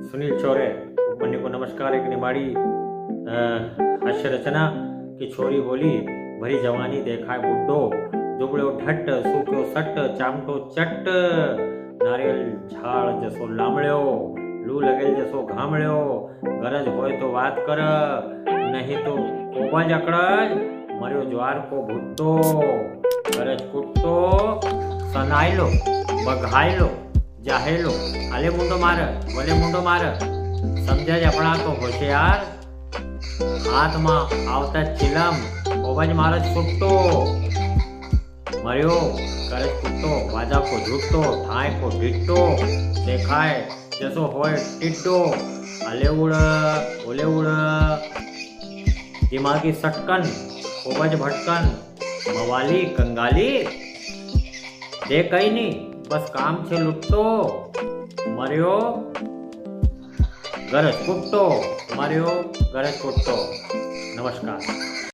सुनील चौरे उपन्य को नमस्कार। एक निमाड़ी हास्य रचना की छोरी बोली भरी जवानी देखाय बुड्ढो दुबळ्यो ढट्ट सूक्यो सट्ट चामटो चट्ट नारियल झाड़ जसो लामळ्यो लू लगेल जसो घामळ्यो गरज होय तो बात कर नहीं तो कोबज अकड़ज मर्यो ज्वार को भुट्टो गरज कुट्टो सनायलो बघायलो जाहेलो आले मुंडो मार वले मुंडो मार समझे अपना तो होशियार हाथ में आवता चिलम कोबज मारज छुट्टो मर्यो करज कुट्टो वाजा को झुट्टो थाय को ढिट्टो देखाय जसो होय टिड्डो आले उड़ ओले उड़ दिमागी सटकन कोबज भटकन मवाली कंगाली दे कई नहीं बस काम छे लुट्टो मर्यो गरज कुट्टो मर्यो गरज कुट्टो। नमस्कार।